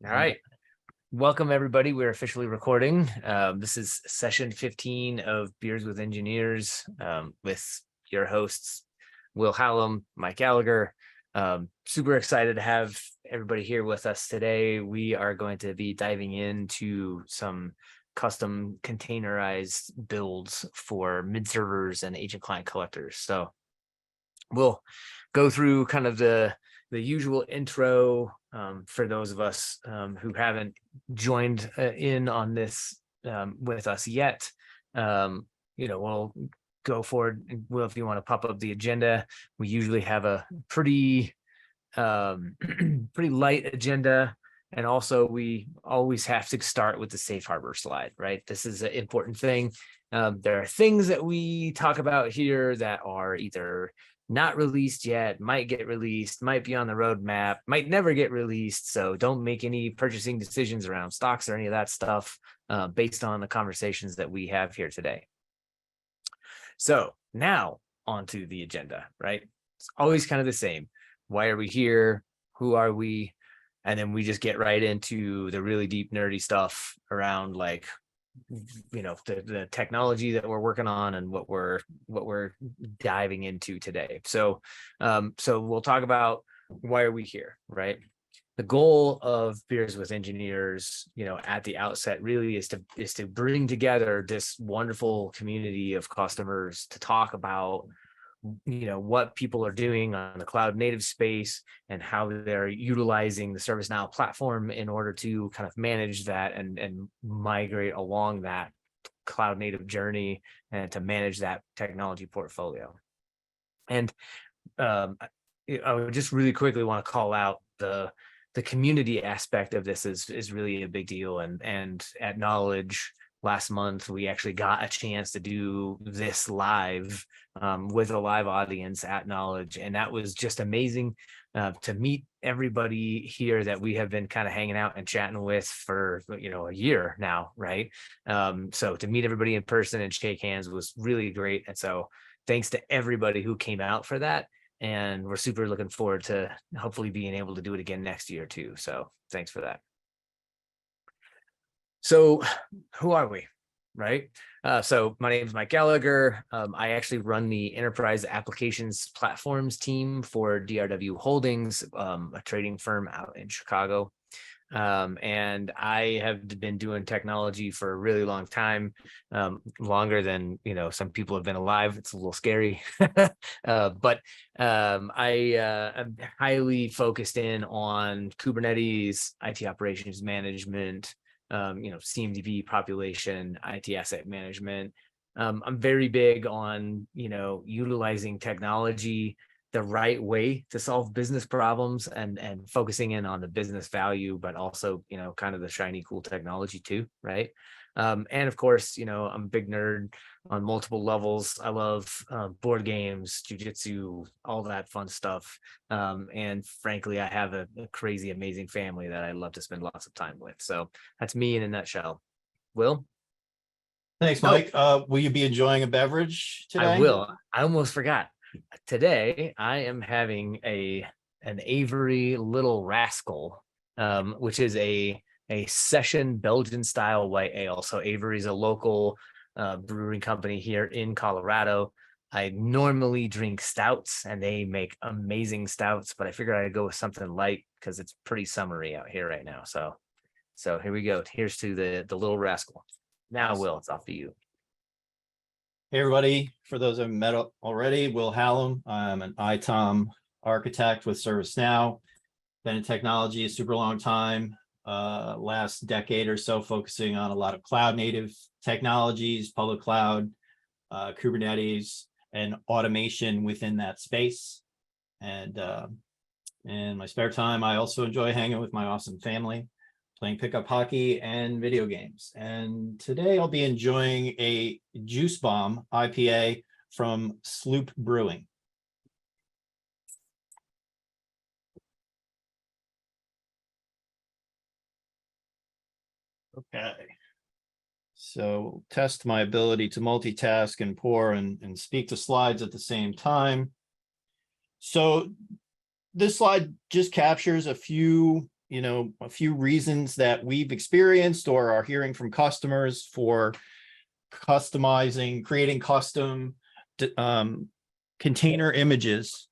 All right. Welcome, everybody. We're officially recording. This is session 15 of Beers with Engineers with your hosts, Will Hallam, Mike Gallagher. Super excited to have everybody here with us today. We are going to be diving into some custom containerized builds for mid servers and agent client collectors. So we'll go through kind of the usual intro for those of us who haven't joined in on this with us yet. We'll go forward. Will, if you want to pop up the agenda, we usually have a pretty pretty light agenda. And also we always have to start with the safe harbor slide, right? This is an important thing. There are things that we talk about here that are either not released yet, might get released, might be on the roadmap, might never get released. So don't make any purchasing decisions around stocks or any of that stuff based on the conversations that we have here today. So now onto the agenda, right? It's always kind of the same. Why are we here? Who are we? And then we just get right into the really deep nerdy stuff around like, the technology that we're working on and what we're diving into today. So we'll talk about why are we here, right? The goal of Beers with Engineers, at the outset really is to bring together this wonderful community of customers to talk about what people are doing on the cloud native space and how they're utilizing the ServiceNow platform in order to kind of manage that and migrate along that cloud native journey and to manage that technology portfolio. And I would just really quickly want to call out the community aspect of this is really a big deal. And at Knowledge last month, we actually got a chance to do this live with a live audience at Knowledge. And that was just amazing to meet everybody here that we have been kind of hanging out and chatting with for, a year now, right? So to meet everybody in person and shake hands was really great. And so thanks to everybody who came out for that. And we're super looking forward to hopefully being able to do it again next year too. So thanks for that. So who are we, right? So my name is Mike Gallagher. I actually run the enterprise applications platforms team for DRW Holdings, a trading firm out in Chicago. And I have been doing technology for a really long time, longer than, some people have been alive. It's a little scary, but I am highly focused in on Kubernetes, IT operations management, CMDB population, IT asset management. I'm very big on, utilizing technology the right way to solve business problems and focusing in on the business value, but also, kind of the shiny, cool technology too, right? And of course, I'm a big nerd on multiple levels. I love board games, jujitsu, all that fun stuff. And frankly, I have a crazy, amazing family that I love to spend lots of time with. So that's me in a nutshell. Will? Thanks, Mike. Will you be enjoying a beverage today? I will. I almost forgot. Today, I am having an Avery Little Rascal, which is a session Belgian style white ale. So Avery is a local brewing company here in Colorado. I normally drink stouts and they make amazing stouts, but I figured I'd go with something light because it's pretty summery out here right now. So here we go. Here's to the Little Rascal. Now, Will, it's off to you. Hey, everybody. For those I've met already, Will Hallam. I'm an ITOM architect with ServiceNow. Been in technology a super long time. Last decade or so, focusing on a lot of cloud native technologies, public cloud, Kubernetes, and automation within that space. And in my spare time, I also enjoy hanging with my awesome family, playing pickup hockey and video games. And today I'll be enjoying a Juice Bomb IPA from Sloop Brewing. Okay. So test my ability to multitask and pour and speak to slides at the same time. So this slide just captures a few a few reasons that we've experienced or are hearing from customers for creating custom container images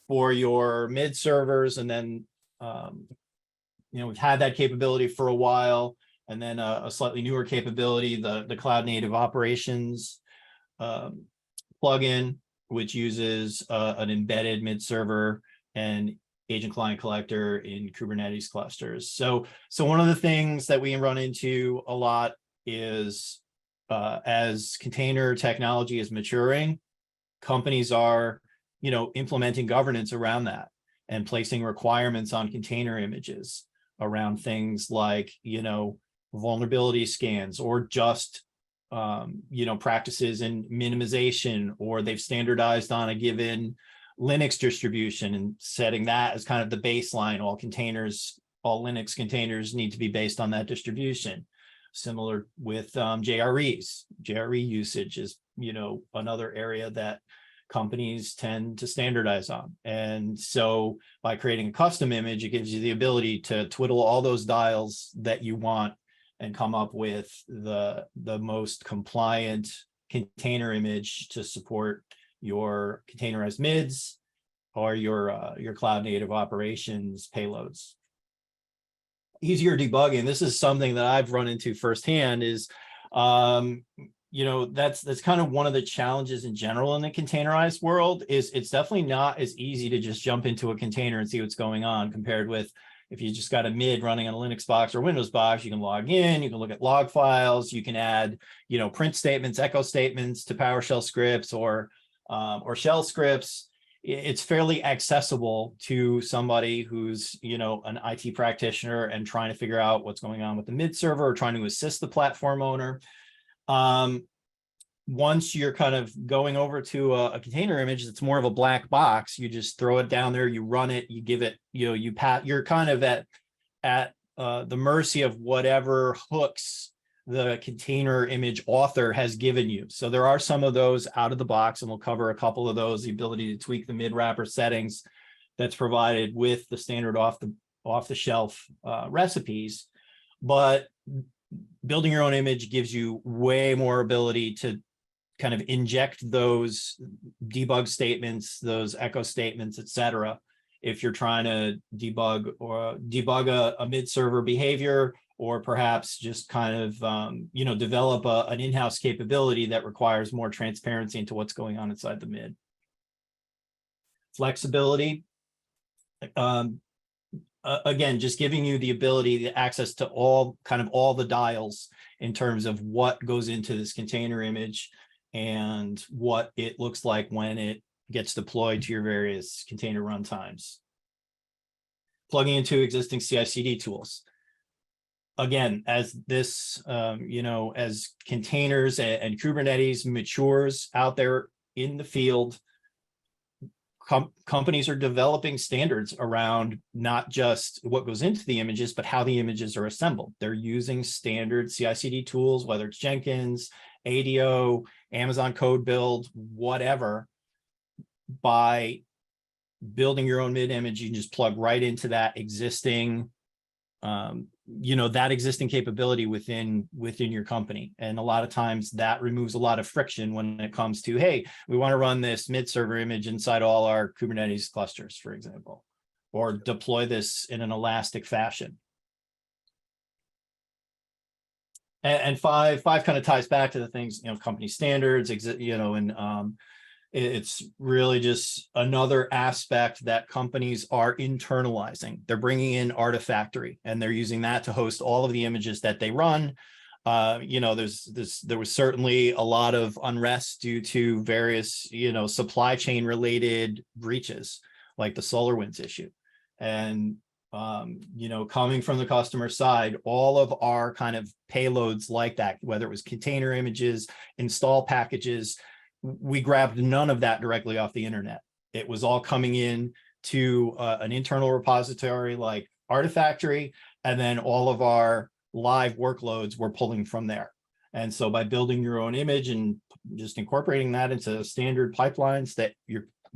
for your mid servers. And then, we've had that capability for a while, and then a slightly newer capability, the cloud native operations plugin, which uses an embedded mid server and agent client collector in Kubernetes clusters. So one of the things that we run into a lot is as container technology is maturing, companies are, implementing governance around that and placing requirements on container images around things like, vulnerability scans, or just, practices in minimization, or they've standardized on a given Linux distribution and setting that as kind of the baseline. All Linux containers need to be based on that distribution. Similar with JREs. JRE usage is, another area that companies tend to standardize on. And so by creating a custom image, it gives you the ability to twiddle all those dials that you want and come up with the most compliant container image to support your containerized mids or your cloud native operations payloads. Easier debugging. This is something that I've run into firsthand is, that's kind of one of the challenges in general in the containerized world. Is it's definitely not as easy to just jump into a container and see what's going on, compared with if you just got a mid running on a Linux box or Windows box. You can log in, you can look at log files, you can add, print statements, echo statements to PowerShell scripts or shell scripts. It's fairly accessible to somebody who's, an IT practitioner and trying to figure out what's going on with the mid server, or trying to assist the platform owner. Once you're kind of going over to a container image, it's more of a black box. You just throw it down there, you run it, you give it, you're kind of at the mercy of whatever hooks the container image author has given you. So there are some of those out of the box, and we'll cover a couple of those. The ability to tweak the mid wrapper settings that's provided with the standard off the shelf recipes. But building your own image gives you way more ability to kind of inject those debug statements, those echo statements, etc. If you're trying to debug a mid server behavior, or perhaps just kind of, develop an in-house capability that requires more transparency into what's going on inside the mid. Flexibility. Again, just giving you the ability, the access to all the dials in terms of what goes into this container image and what it looks like when it gets deployed to your various container runtimes. Plugging into existing CI/CD tools. Again, as this, as containers and Kubernetes matures out there in the field, companies are developing standards around not just what goes into the images, but how the images are assembled. They're using standard CI/CD tools, whether it's Jenkins, ADO, Amazon Code Build, whatever. By building your own mid image, you can just plug right into that existing, that existing capability within your company. And a lot of times that removes a lot of friction when it comes to, hey, we want to run this mid server image inside all our Kubernetes clusters, for example, or deploy this in an elastic fashion. And five kind of ties back to the things, company standards, it's really just another aspect that companies are internalizing. They're bringing in Artifactory, and they're using that to host all of the images that they run. There was certainly a lot of unrest due to various, supply chain related breaches, like the SolarWinds issue. And coming from the customer side, all of our kind of payloads like that, whether it was container images, install packages, we grabbed none of that directly off the internet. It was all coming in to an internal repository like Artifactory, and then all of our live workloads were pulling from there. And so by building your own image and just incorporating that into standard pipelines that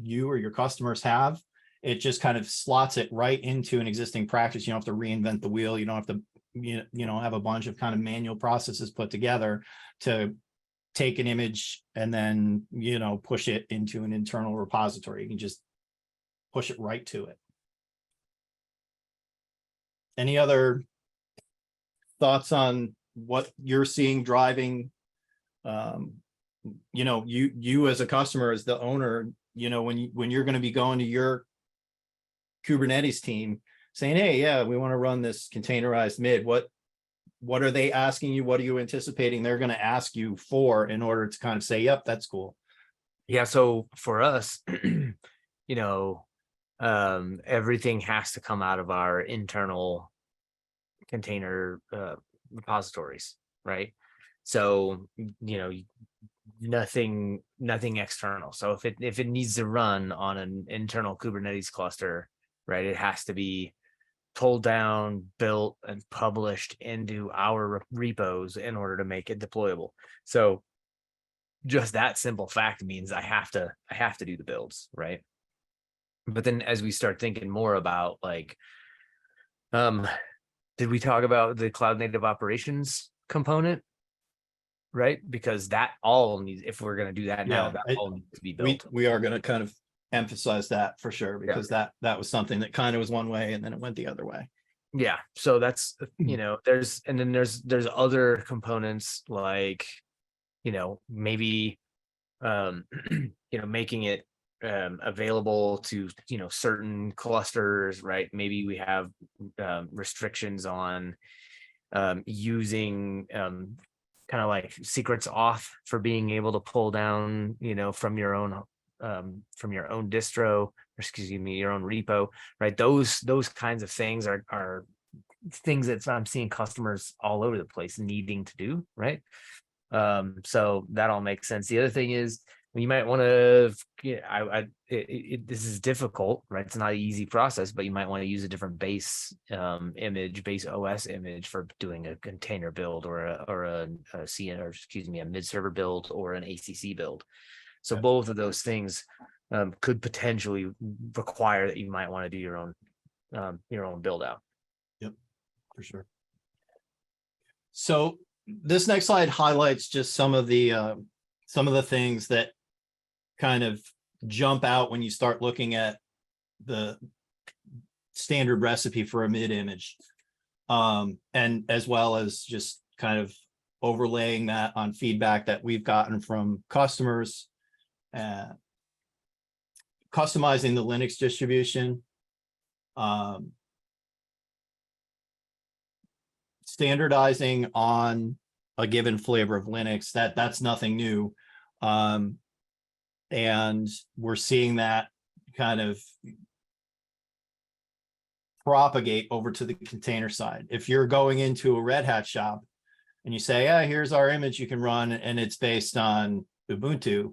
you or your customers have, it just kind of slots it right into an existing practice. You don't have to reinvent the wheel. You don't have to, have a bunch of kind of manual processes put together to take an image and then, push it into an internal repository. You can just push it right to it. Any other thoughts on what you're seeing driving? You as a customer, as the owner, when you're going to be going to your Kubernetes team saying, hey, yeah, we want to run this containerized MID. What are they asking you? What are you anticipating they're going to ask you for in order to kind of say, yep, that's cool? Yeah. So for us, everything has to come out of our internal container repositories, right? So, nothing external. So if it needs to run on an internal Kubernetes cluster, right, it has to be pulled down, built, and published into our repos in order to make it deployable. So just that simple fact means I have to do the builds, right? But then as we start thinking more about like, did we talk about the cloud native operations component? Right, because that all needs, if we're going to do that now, that all needs to be built. We are going to kind of emphasize that for sure, because that was something that kind of was one way and then it went the other way. Yeah, so that's there's other components like maybe making it available to certain clusters, right? Maybe we have restrictions on using kind of like secrets off for being able to pull down from your own distro, or excuse me, your own repo, right? Those kinds of things are things that I'm seeing customers all over the place needing to do, right? So that all makes sense. The other thing is you might want to, this is difficult, right? It's not an easy process, but you might want to use a different base base OS image for doing a container build or a CNO, or excuse me, a mid server build or an ACC build. So both of those things could potentially require that you might want to do your own build out. Yep, for sure. So this next slide highlights just some of the things that kind of jump out when you start looking at the standard recipe for a MID image, and as well as just kind of overlaying that on feedback that we've gotten from customers, customizing the Linux distribution, standardizing on a given flavor of Linux. That's nothing new. And we're seeing that kind of propagate over to the container side. If you're going into a Red Hat shop and you say, yeah, here's our image you can run, and it's based on Ubuntu,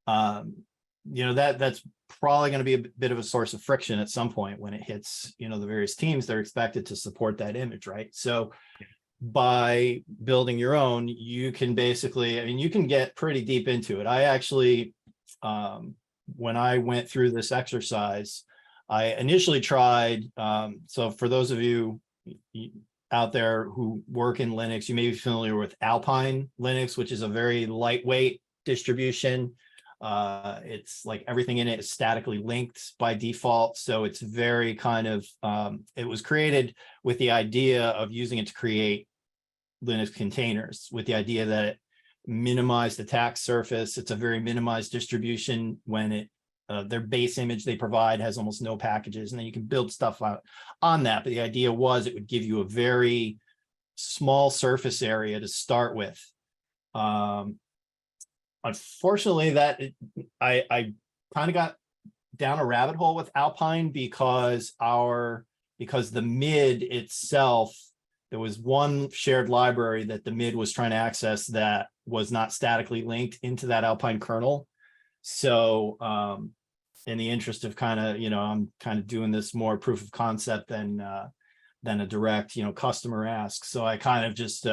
that's probably going to be a bit of a source of friction at some point when it hits, the various teams that are expected to support that image, right? So by building your own, you can basically, you can get pretty deep into it. I actually, when I went through this exercise, I initially tried, so for those of you out there who work in Linux, you may be familiar with Alpine Linux, which is a very lightweight distribution. It's like everything in it is statically linked by default. So it's very kind of, it was created with the idea of using it to create Linux containers, with the idea that it minimized attack surface. It's a very minimized distribution. When it their base image they provide has almost no packages, and then you can build stuff out on that. But the idea was it would give you a very small surface area to start with. Unfortunately, I kind of got down a rabbit hole with Alpine because the MID itself, there was one shared library that the MID was trying to access that was not statically linked into that Alpine kernel. So in the interest of kind of, I'm kind of doing this more proof of concept than a direct, customer ask. So I kind of just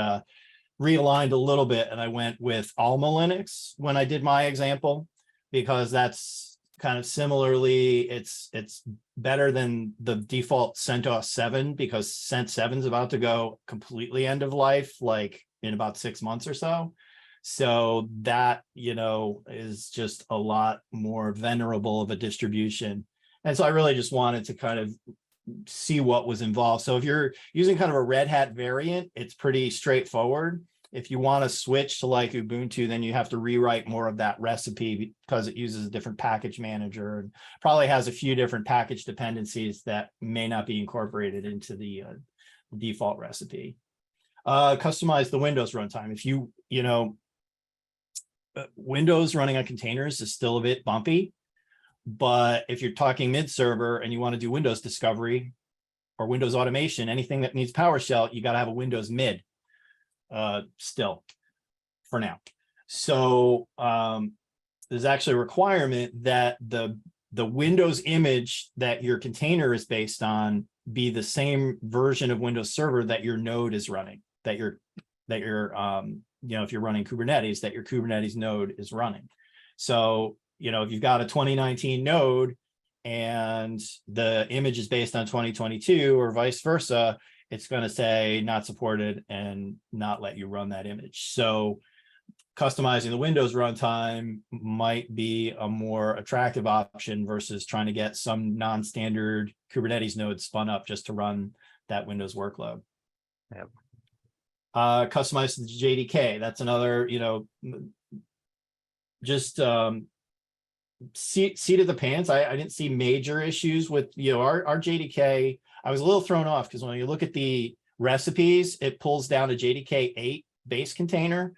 realigned a little bit, and I went with Alma Linux when I did my example, because that's kind of similarly, it's better than the default CentOS 7 because Cent 7 is about to go completely end of life, like in about 6 months or so. So that, is just a lot more venerable of a distribution. And so I really just wanted to kind of see what was involved. So if you're using kind of a Red Hat variant, it's pretty straightforward. If you want to switch to like Ubuntu, then you have to rewrite more of that recipe because it uses a different package manager and probably has a few different package dependencies that may not be incorporated into the default recipe. Customize the Windows runtime. If Windows running on containers is still a bit bumpy, but if you're talking mid-server and you want to do Windows discovery or Windows automation, anything that needs PowerShell, you got to have a Windows mid still for now. So there's actually a requirement that the Windows image that your container is based on be the same version of Windows Server that your node is running, that your if you're running Kubernetes, that your Kubernetes node is running. So, if you've got a 2019 node and the image is based on 2022 or vice versa, it's going to say not supported and not let you run that image. So customizing the Windows runtime might be a more attractive option versus trying to get some non-standard Kubernetes node spun up just to run that Windows workload. Yep. Customize the JDK. That's another, just seat of the pants. I didn't see major issues with, our JDK. I was a little thrown off because when you look at the recipes, it pulls down a JDK 8 base container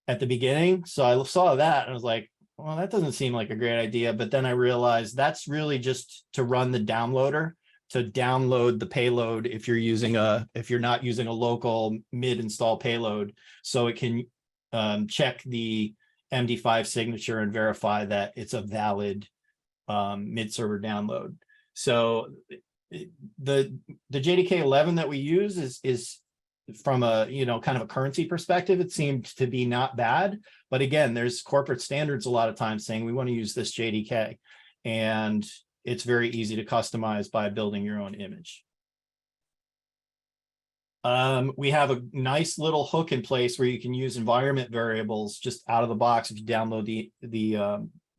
at the beginning. So I saw that and I was like, well, that doesn't seem like a great idea. But then I realized that's really just to run the downloader, to download the payload if you're not using a local mid install payload. So it can check the MD5 signature and verify that it's a valid mid-server download. So the JDK 11 that we use is from a kind of a currency perspective, it seems to be not bad. But again, there's corporate standards a lot of times saying we want to use this JDK, and it's very easy to customize by building your own image. We have a nice little hook in place where you can use environment variables just out of the box if you download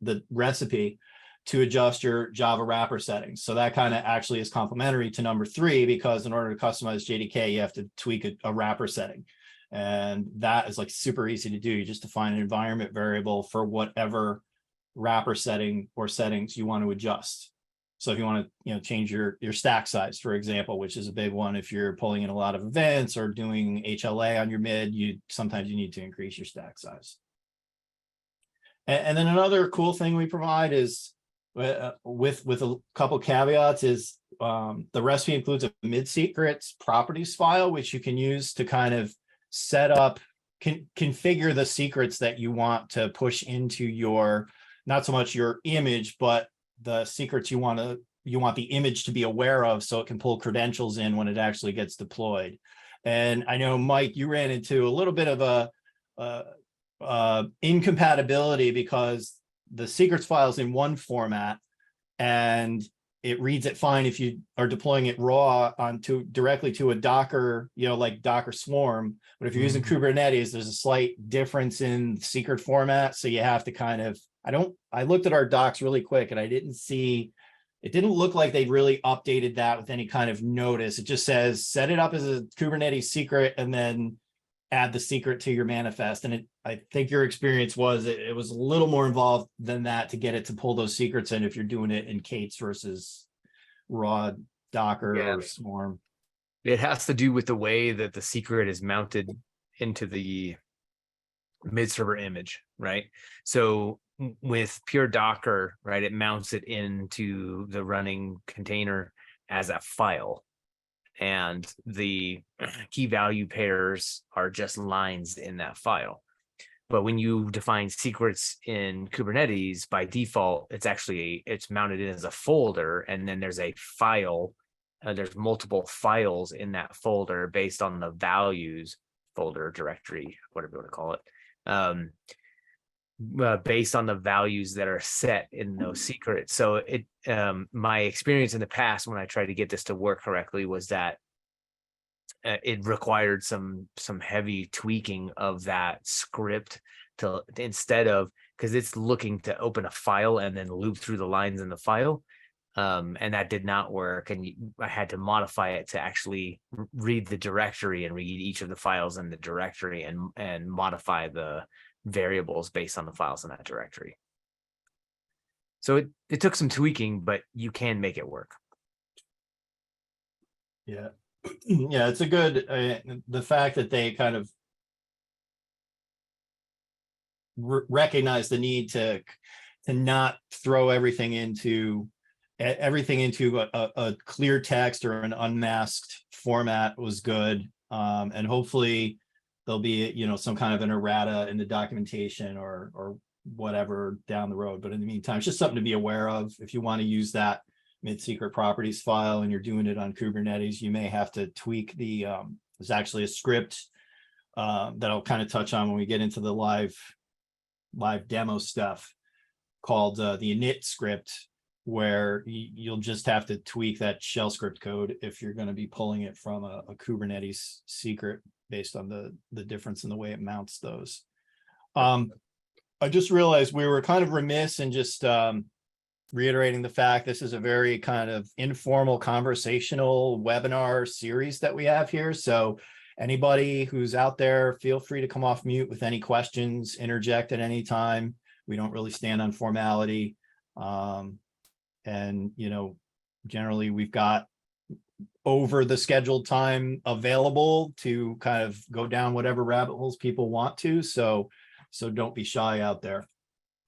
the recipe to adjust your Java wrapper settings. So that kind of actually is complementary to number 3, because in order to customize JDK, you have to tweak a wrapper setting. And that is like super easy to do. You just define an environment variable for whatever wrapper setting or settings you want to adjust. So if you want to, change your stack size, for example, which is a big one, if you're pulling in a lot of events or doing HLA on your mid, sometimes you need to increase your stack size. And then another cool thing we provide is with a couple caveats is the recipe includes a mid secrets properties file, which you can use to kind of set up, configure the secrets that you want to push into your, not so much your image, but the secrets you want the image to be aware of, so it can pull credentials in when it actually gets deployed. And I know, Mike, you ran into a little bit of a incompatibility because the secrets file is in one format and it reads it fine if you are deploying it raw directly to a Docker, like Docker Swarm. But if you're using Kubernetes, there's a slight difference in secret format. So you have to kind of, I looked at our docs really quick and it didn't look like they really updated that with any kind of notice. It just says, set it up as a Kubernetes secret and then add the secret to your manifest. And I think your experience was it was a little more involved than that to get it to pull those secrets in if you're doing it in K8s versus raw Docker or Swarm. It has to do with the way that the secret is mounted into the mid-server image, right? So with pure Docker, right, it mounts it into the running container as a file. And the key value pairs are just lines in that file. But when you define secrets in Kubernetes, by default, it's mounted in as a folder, and then there's a file. There's multiple files in that folder based on the values folder, directory, whatever you want to call it. based on the values that are set in those secrets. So my experience in the past when I tried to get this to work correctly was that it required some heavy tweaking of that script to instead of, because it's looking to open a file and then loop through the lines in the file. And that did not work. And I had to modify it to actually read the directory and read each of the files in the directory and modify the variables based on the files in that directory. So it took some tweaking, but you can make it work. Yeah. Yeah, it's a good, the fact that they kind of recognize the need to not throw everything into a clear text or an unmasked format was good. And hopefully there'll be, you know, some kind of an errata in the documentation or whatever down the road. But in the meantime, it's just something to be aware of. If you want to use that MID secret properties file and you're doing it on Kubernetes, you may have to tweak the, there's actually a script that I'll kind of touch on when we get into the live demo stuff called the init script, where you'll just have to tweak that shell script code if you're going to be pulling it from a Kubernetes secret based on the difference in the way it mounts those. I just realized we were kind of remiss in just reiterating the fact this is a very kind of informal conversational webinar series that we have here. So anybody who's out there, feel free to come off mute with any questions, interject at any time. We don't really stand on formality. And, you know, generally we've got over the scheduled time available to kind of go down whatever rabbit holes people want to. So don't be shy out there.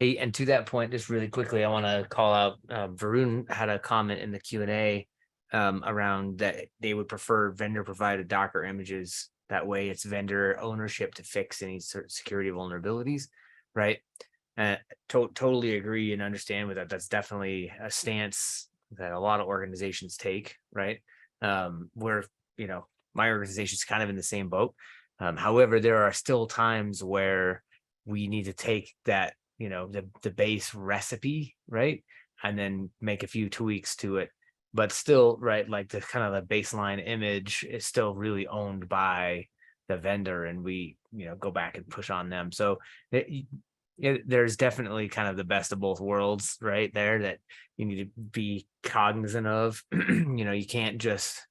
Hey, and to that point, just really quickly, I want to call out Varun had a comment in the Q&A around that they would prefer vendor provided Docker images. That way it's vendor ownership to fix any security vulnerabilities, right? Totally agree and understand with that. That's definitely a stance that a lot of organizations take, right? Where, you know, my organization's kind of in the same boat. However, there are still times where we need to take that, you know, the base recipe, right, and then make a few tweaks to it, but still, right, like the kind of the baseline image is still really owned by the vendor, and we, you know, go back and push on them. So there's definitely kind of the best of both worlds right there that you need to be cognizant of. You know, you can't just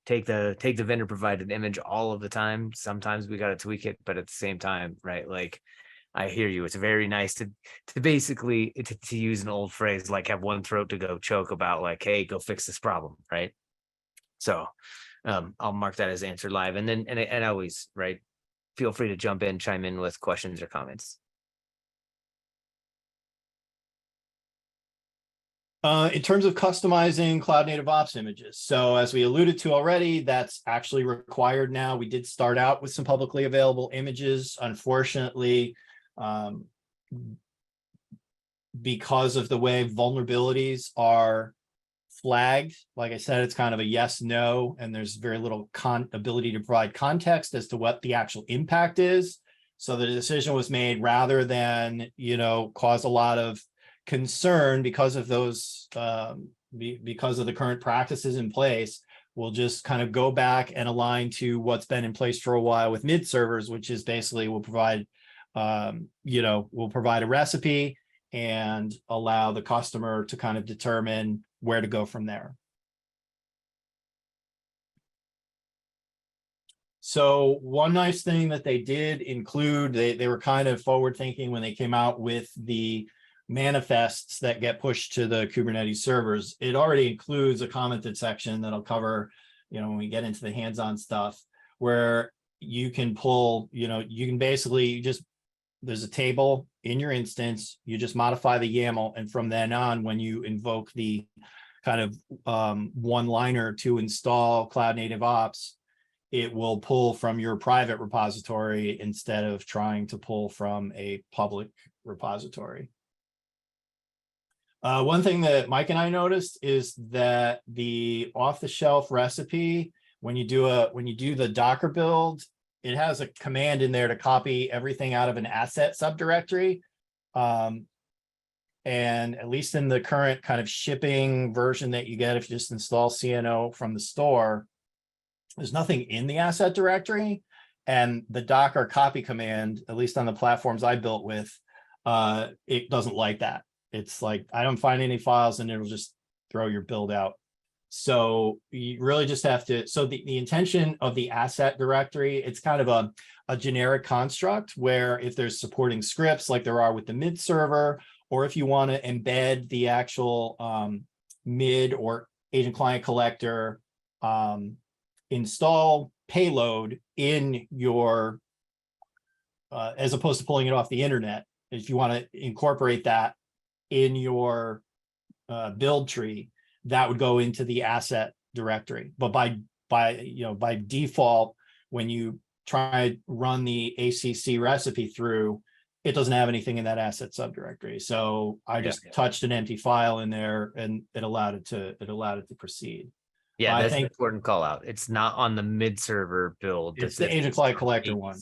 take the vendor provided image all of the time. Sometimes we got to tweak it, but at the same time, right, like I hear you. It's very nice to basically to use an old phrase, like have one throat to go choke about, like, hey, go fix this problem, right? So I'll mark that as answer live, and then and always, right, feel free to jump in, chime in with questions or comments. In terms of customizing cloud native ops images, so as we alluded to already, that's actually required now. We did start out with some publicly available images. Unfortunately, because of the way vulnerabilities are flagged, like I said, it's kind of a yes, no, and there's very little ability to provide context as to what the actual impact is. So the decision was made, rather than, you know, cause a lot of concern because of those, because of the current practices in place, we'll just kind of go back and align to what's been in place for a while with MID servers, which is basically we'll provide, you know, we'll provide a recipe and allow the customer to kind of determine where to go from there. So one nice thing that they did include, they were kind of forward thinking when they came out with the manifests that get pushed to the Kubernetes servers. It already includes a commented section that I'll cover, you know, when we get into the hands-on stuff, where you can pull, you know, you can basically just, there's a table in your instance, you just modify the YAML, and from then on, when you invoke the kind of one-liner to install Cloud Native Ops, it will pull from your private repository instead of trying to pull from a public repository. One thing that Mike and I noticed is that the off-the-shelf recipe, when you do the Docker build, it has a command in there to copy everything out of an asset subdirectory. And at least in the current kind of shipping version that you get, if you just install CNO from the store, there's nothing in the asset directory. And the Docker copy command, at least on the platforms I built with, it doesn't like that. It's like, I don't find any files and it'll just throw your build out. So you really just have to, so the intention of the asset directory, it's kind of a generic construct where if there's supporting scripts like there are with the MID server, or if you want to embed the actual MID or agent client collector install payload in your, as opposed to pulling it off the internet, if you want to incorporate that in your build tree, that would go into the asset directory. But by default, when you try to run the ACC recipe through, it doesn't have anything in that asset subdirectory. So I just touched an empty file in there and it allowed it to proceed. Yeah, I that's an think important call out. It's not on the mid server build. it's the agent client collector one.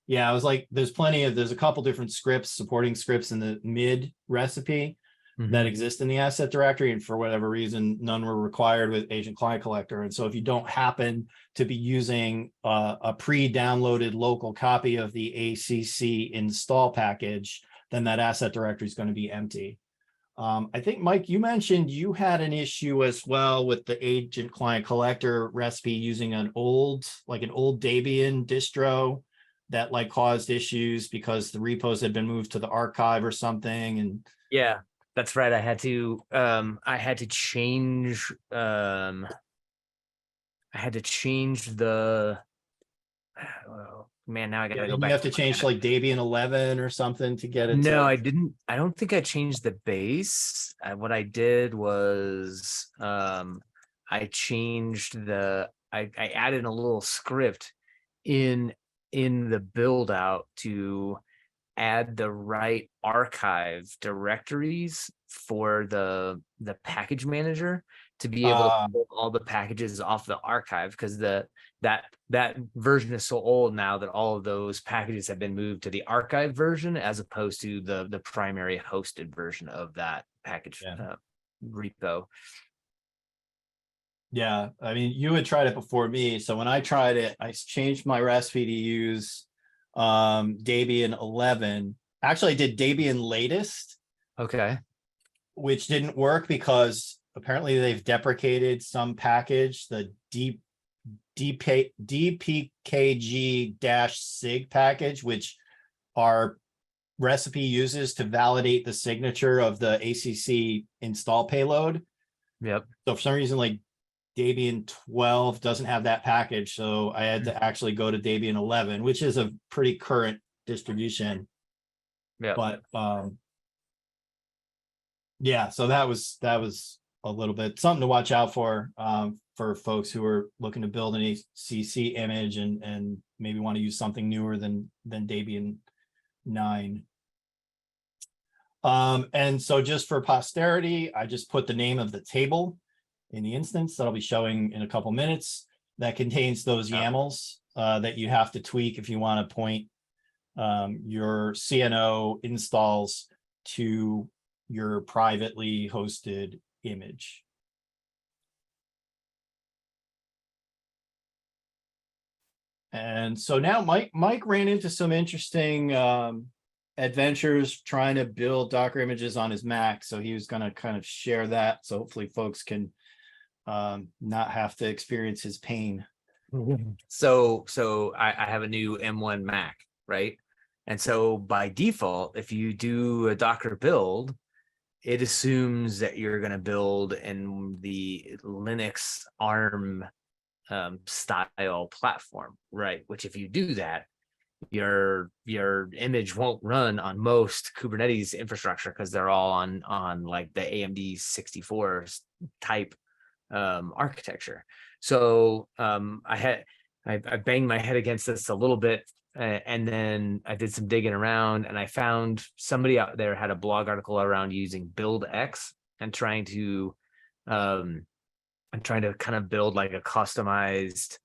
Yeah. I was like, there's a couple different scripts, supporting scripts in the MID recipe that exist in the asset directory. And for whatever reason, none were required with agent client collector. And so if you don't happen to be using a pre-downloaded local copy of the ACC install package, then that asset directory is going to be empty. I think, Mike, you mentioned you had an issue as well with the agent client collector recipe using an old Debian distro that like caused issues because the repos had been moved to the archive or something. And yeah, that's right. I had to change the oh, man, now I gotta go back. You have to change like Debian 11 or something to get it. No, I didn't. I don't think I changed the base. What I did was I changed I added a little script in the build out to add the right archive directories for the package manager to be able to pull all the packages off the archive, because that version is so old now that all of those packages have been moved to the archive version as opposed to the primary hosted version of that package repo. Yeah, I mean, you had tried it before me. So when I tried it, I changed my recipe to use Debian 11. Actually, I did Debian latest. Okay. Which didn't work because apparently they've deprecated some package, the dpkg-sig package, which our recipe uses to validate the signature of the ACC install payload. Yep. So for some reason, like Debian 12 doesn't have that package. So I had to actually go to Debian 11, which is a pretty current distribution. Yeah. But yeah, so that was a little bit something to watch out for folks who are looking to build an ACC image and maybe want to use something newer than Debian 9. And so just for posterity, I just put the name of the table in the instance that'll be showing in a couple minutes that contains those YAMLs that you have to tweak if you want to point your CNO installs to your privately hosted image. And so now Mike ran into some interesting adventures trying to build Docker images on his Mac. So he was going to kind of share that. So hopefully folks can not have to experience his pain. So I have a new M1 Mac, right? And so by default, if you do a Docker build, it assumes that you're going to build in the Linux ARM style platform, right? Which if you do that, your image won't run on most Kubernetes infrastructure because they're all on like the AMD 64 type architecture. So I banged my head against this a little bit, and then I did some digging around, and I found somebody out there had a blog article around using BuildX and trying to kind of build like a customized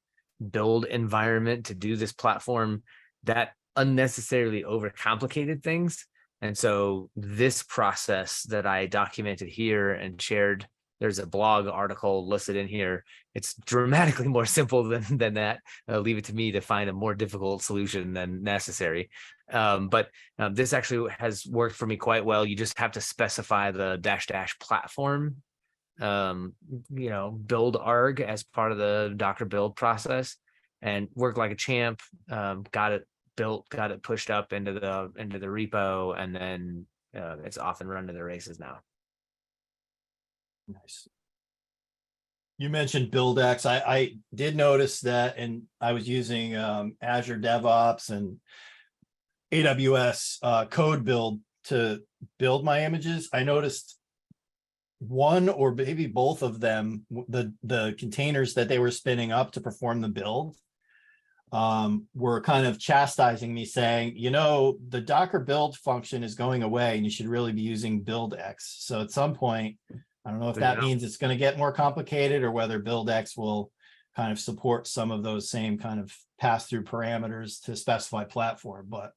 build environment to do this platform that unnecessarily overcomplicated things. And so this process that I documented here and shared, there's a blog article listed in here. It's dramatically more simple than that. Leave it to me to find a more difficult solution than necessary. But this actually has worked for me quite well. You just have to specify the -- platform, build arg as part of the Docker build process, and work like a champ. Got it built, got it pushed up into the repo, and then it's off and run to the races now. Nice. You mentioned BuildX. I did notice that, and I was using Azure DevOps and AWS code build to build my images. I noticed one or maybe both of them, the containers that they were spinning up to perform the build, were kind of chastising me, saying, the Docker build function is going away and you should really be using BuildX. So at some point, I don't know if that means it's going to get more complicated, or whether BuildX will kind of support some of those same kind of pass-through parameters to specify platform. But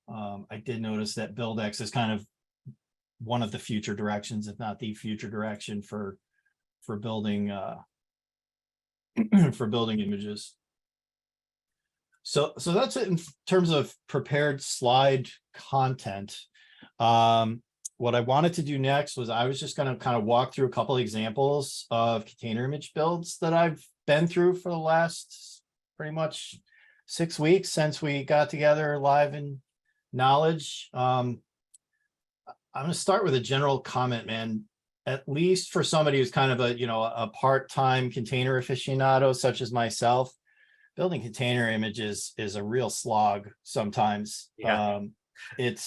I did notice that BuildX is kind of one of the future directions, if not the future direction for building for building images. So that's it in terms of prepared slide content. What I wanted to do next was I was just going to kind of walk through a couple of examples of container image builds that I've been through for the last pretty much 6 weeks since we got together live in Knowledge. I'm going to start with a general comment, man. At least for somebody who's kind of a part-time container aficionado such as myself, building container images is a real slog sometimes. Yeah. It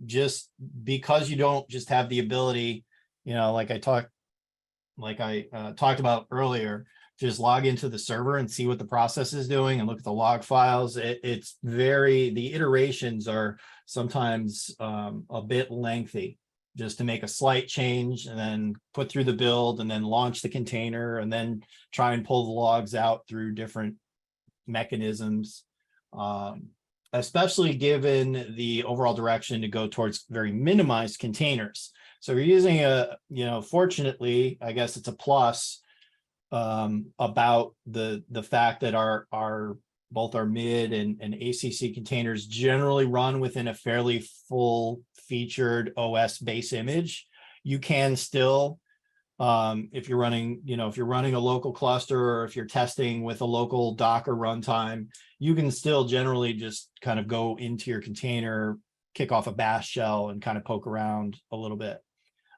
just, because you don't just have the ability, like I talked about earlier, just log into the server and see what the process is doing and look at the log files. The iterations are sometimes a bit lengthy, just to make a slight change and then put through the build and then launch the container and then try and pull the logs out through different mechanisms, especially given the overall direction to go towards very minimized containers. So we're using fortunately, I guess it's a plus about the fact that our both our MID and ACC containers generally run within a fairly full featured OS base image. You can still, if you're running a local cluster, or if you're testing with a local Docker runtime, you can still generally just kind of go into your container, kick off a bash shell, and kind of poke around a little bit.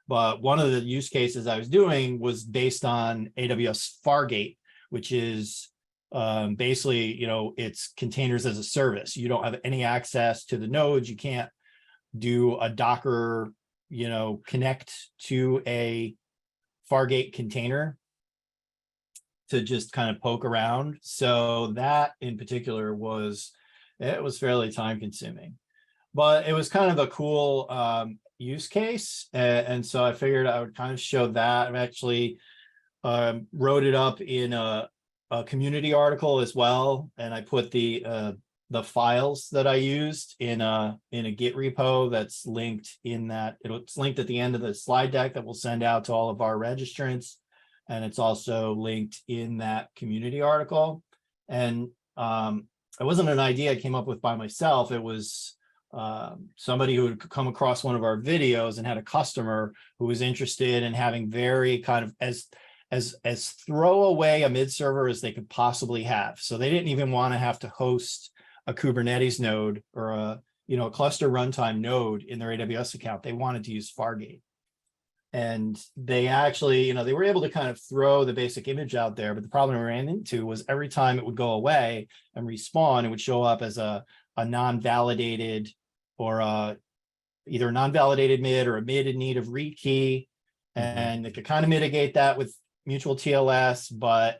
But one of the use cases I was doing was based on AWS Fargate, which is basically, it's containers as a service. You don't have any access to the nodes. You can't do a Docker, connect to a Fargate container to just kind of poke around. So that in particular was fairly time consuming, but it was kind of a cool use case. And so I figured I would kind of show that. I've actually wrote it up in a community article as well. And I put the files that I used in a Git repo that's linked in that. It's linked at the end of the slide deck that we'll send out to all of our registrants. And it's also linked in that community article. And it wasn't an idea I came up with by myself. It was somebody who had come across one of our videos and had a customer who was interested in having very kind of as throwaway a mid server as they could possibly have. So they didn't even want to have to host a Kubernetes node or a cluster runtime node in their AWS account. They wanted to use Fargate. And they actually, they were able to kind of throw the basic image out there. But the problem we ran into was every time it would go away and respawn, it would show up as a non-validated or either a non-validated MID or a MID in need of rekey. And they could kind of mitigate that with mutual TLS, but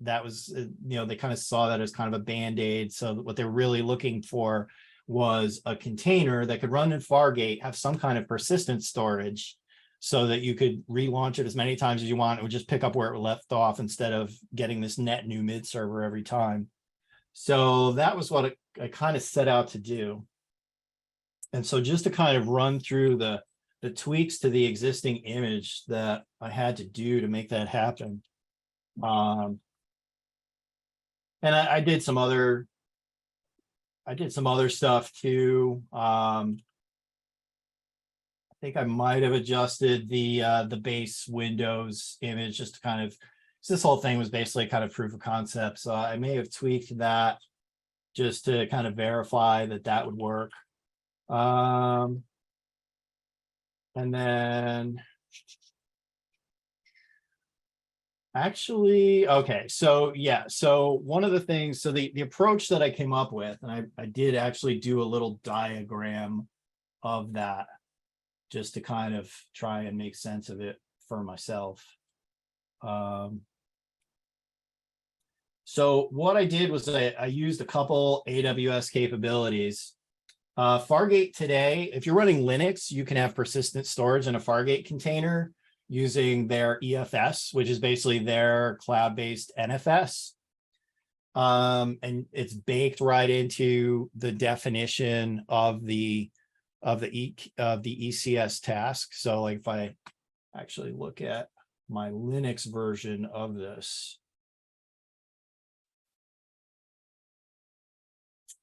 that was, they kind of saw that as kind of a band-aid. So what they're really looking for was a container that could run in Fargate, have some kind of persistent storage so that you could relaunch it as many times as you want. It would just pick up where it left off instead of getting this net new mid server every time. So that was what I kind of set out to do. And so just to kind of run through the tweaks to the existing image that I had to do to make that happen. And I did some other stuff too. I think I might have adjusted the base Windows image just to kind of, so this whole thing was basically kind of proof of concept. So I may have tweaked that just to kind of verify that that would work. And then actually, okay, so yeah, so one of the things, so the approach that I came up with, and I did actually do a little diagram of that just to kind of try and make sense of it for myself. So what I did was I used a couple AWS capabilities. Fargate today, if you're running Linux, you can have persistent storage in a Fargate container using their EFS, which is basically their cloud-based NFS. And it's baked right into the definition of the ECS task. So like if I actually look at my Linux version of this,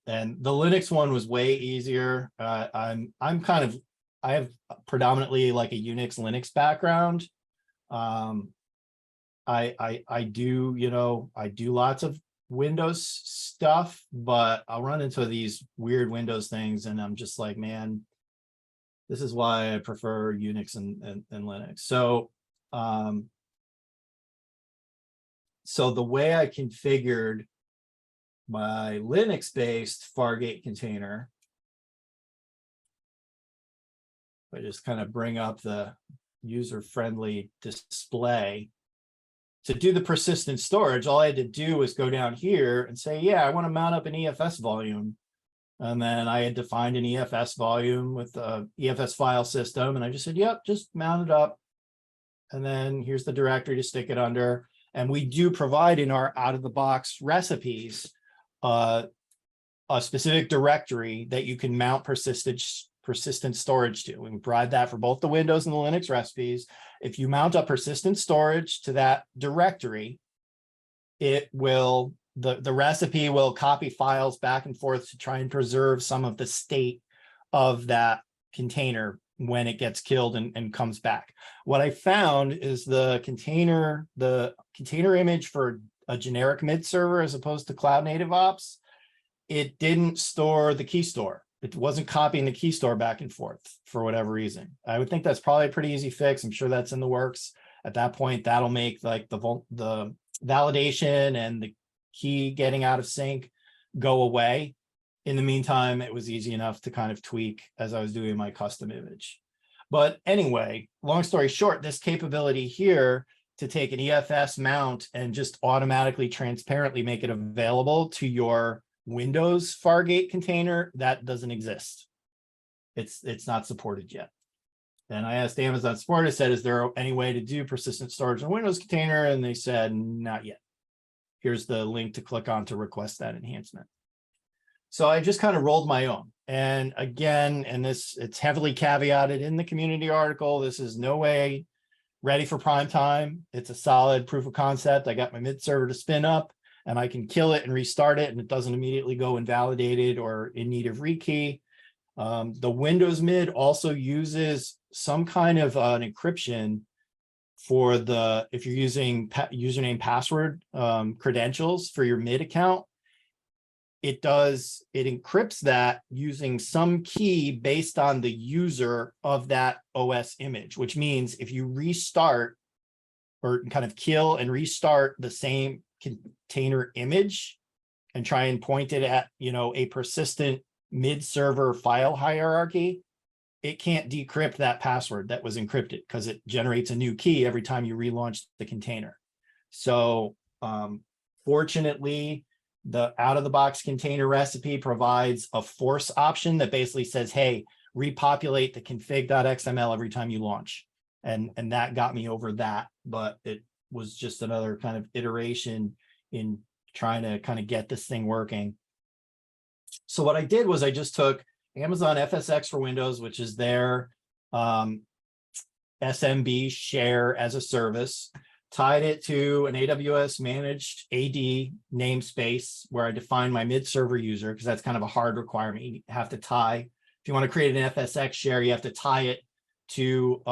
and the Linux one was way easier. I have predominantly like a Unix Linux background. I do, I do lots of Windows stuff, but I'll run into these weird Windows things and I'm just like, man, this is why I prefer Unix and Linux. So, so the way I configured my Linux-based Fargate container, I just kind of bring up the user-friendly display. To do the persistent storage, all I had to do was go down here and say, yeah, I want to mount up an EFS volume. And then I had defined an EFS volume with the EFS file system. And I just said, yep, just mount it up. And then here's the directory to stick it under. And we do provide in our out-of-the-box recipes a specific directory that you can mount persistent storage to. We can provide that for both the Windows and the Linux recipes. If you mount up persistent storage to that directory, it will, the recipe will copy files back and forth to try and preserve some of the state of that container when it gets killed and comes back. What I found is the container image for a generic MID server as opposed to cloud native ops, it didn't store the key store. It wasn't copying the key store back and forth for whatever reason. I would think that's probably a pretty easy fix. I'm sure that's in the works. At that point, that'll make like the validation and the key getting out of sync go away. In the meantime, it was easy enough to kind of tweak as I was doing my custom image. But anyway, long story short, this capability here to take an EFS mount and just automatically transparently make it available to your Windows Fargate container, that doesn't exist. It's not supported yet. And I asked Amazon support, I said, is there any way to do persistent storage in a Windows container? And they said, not yet. Here's the link to click on to request that enhancement. So I just kind of rolled my own. And again, and it's heavily caveated in the community article. This is no way ready for prime time. It's a solid proof of concept. I got my MID server to spin up and I can kill it and restart it, and it doesn't immediately go invalidated or in need of rekey. The Windows MID also uses some kind of an encryption for if you're using username password credentials for your MID account. It encrypts that using some key based on the user of that OS image, which means if you restart or kind of kill and restart the same container image and try and point it at, a persistent MID server file hierarchy, it can't decrypt that password that was encrypted because it generates a new key every time you relaunch the container. So fortunately, the out-of-the-box container recipe provides a force option that basically says, hey, repopulate the config.xml every time you launch. And that got me over that, but it was just another kind of iteration in trying to kind of get this thing working. So what I did was I just took Amazon FSx for Windows, which is their SMB share as a service, tied it to an AWS managed AD namespace where I define my mid server user, because that's kind of a hard requirement. You have to tie, if you want to create an FSx share, you have to tie it to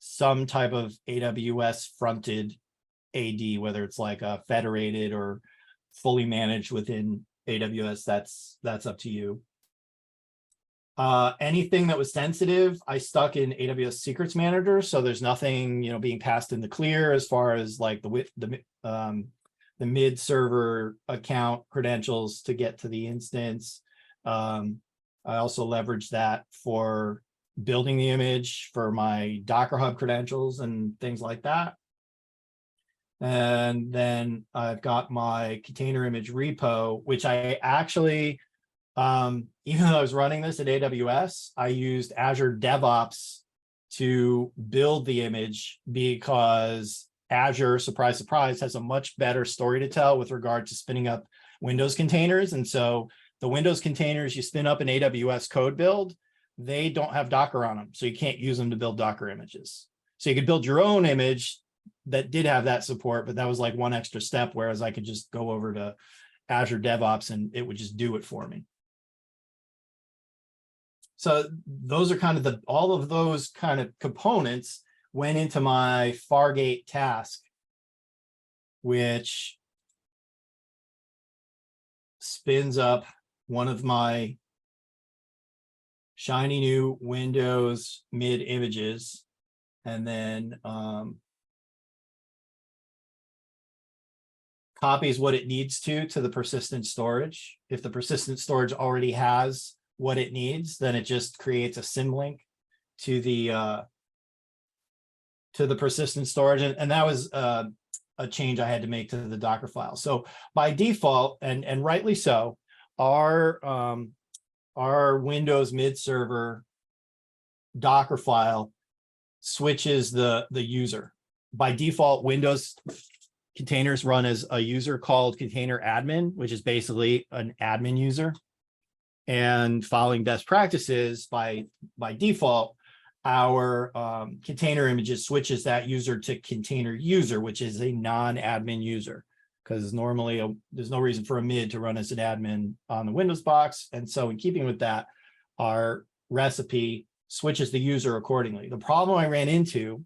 some type of AWS fronted AD, whether it's like a federated or fully managed within AWS, that's up to you. Anything that was sensitive, I stuck in AWS Secrets Manager, so there's nothing, being passed in the clear as far as like the mid server account credentials to get to the instance. I also leveraged that for building the image for my Docker Hub credentials and things like that. And then I've got my container image repo, which I actually, even though I was running this at AWS, I used Azure DevOps to build the image, because Azure, surprise, surprise, has a much better story to tell with regard to spinning up Windows containers. And so the Windows containers you spin up in AWS code build, they don't have Docker on them. So you can't use them to build Docker images. So you could build your own image that did have that support, but that was like one extra step, whereas I could just go over to Azure DevOps and it would just do it for me. So those are kind of all of those kind of components went into my Fargate task, which spins up one of my shiny new Windows MID images, and then copies what it needs to the persistent storage. If the persistent storage already has what it needs, then it just creates a symlink to the persistent storage, and that was a change I had to make to the Docker file. So by default, and rightly so, our Windows mid server Docker file switches the user. By default, Windows containers run as a user called container admin, which is basically an admin user. And following best practices, by default, our container images switches that user to container user, which is a non-admin user, because normally there's no reason for a mid to run as an admin on the Windows box. And so in keeping with that, our recipe switches the user accordingly. The problem I ran into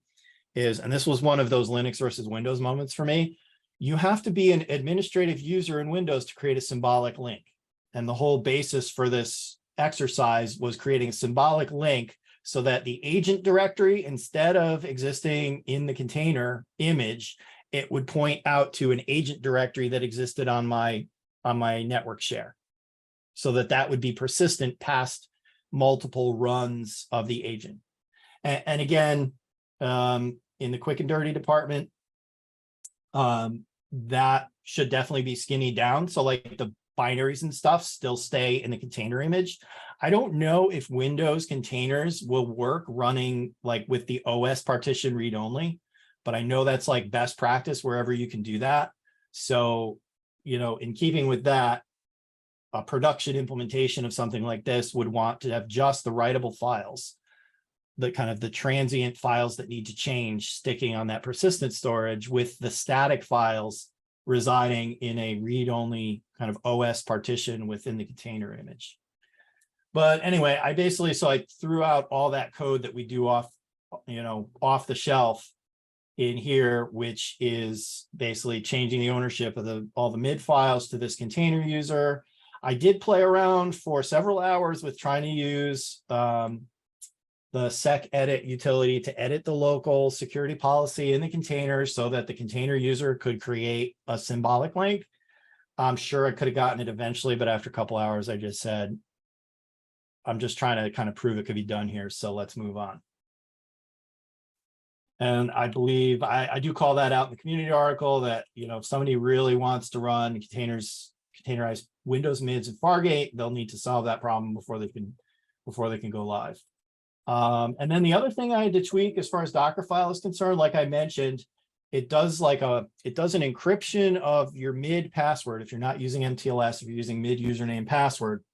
is, and this was one of those Linux versus Windows moments for me, you have to be an administrative user in Windows to create a symbolic link. And the whole basis for this exercise was creating a symbolic link so that the agent directory, instead of existing in the container image, it would point out to an agent directory that existed on my network share, so that would be persistent past multiple runs of the agent. And again, in the quick and dirty department, that should definitely be skinny down. So like the binaries and stuff still stay in the container image. I don't know if Windows containers will work running like with the OS partition read only, but I know that's like best practice wherever you can do that. So, in keeping with that, a production implementation of something like this would want to have just the writable files, the kind of the transient files that need to change sticking on that persistent storage, with the static files residing in a read-only kind of OS partition within the container image. But anyway, I threw out all that code that we do off the shelf in here, which is basically changing the ownership of all the mid files to this container user. I did play around for several hours with trying to use the sec edit utility to edit the local security policy in the container so that the container user could create a symbolic link. I'm sure I could have gotten it eventually, but after a couple hours, I just said, I'm just trying to kind of prove it could be done here. So let's move on. And I believe I do call that out in the community article that, if somebody really wants to run containerized Windows mids and Fargate, they'll need to solve that problem before they can go live. And then the other thing I had to tweak as far as Dockerfile is concerned, like I mentioned, it does an encryption of your MID password. If you're not using MTLS, if you're using MID username password,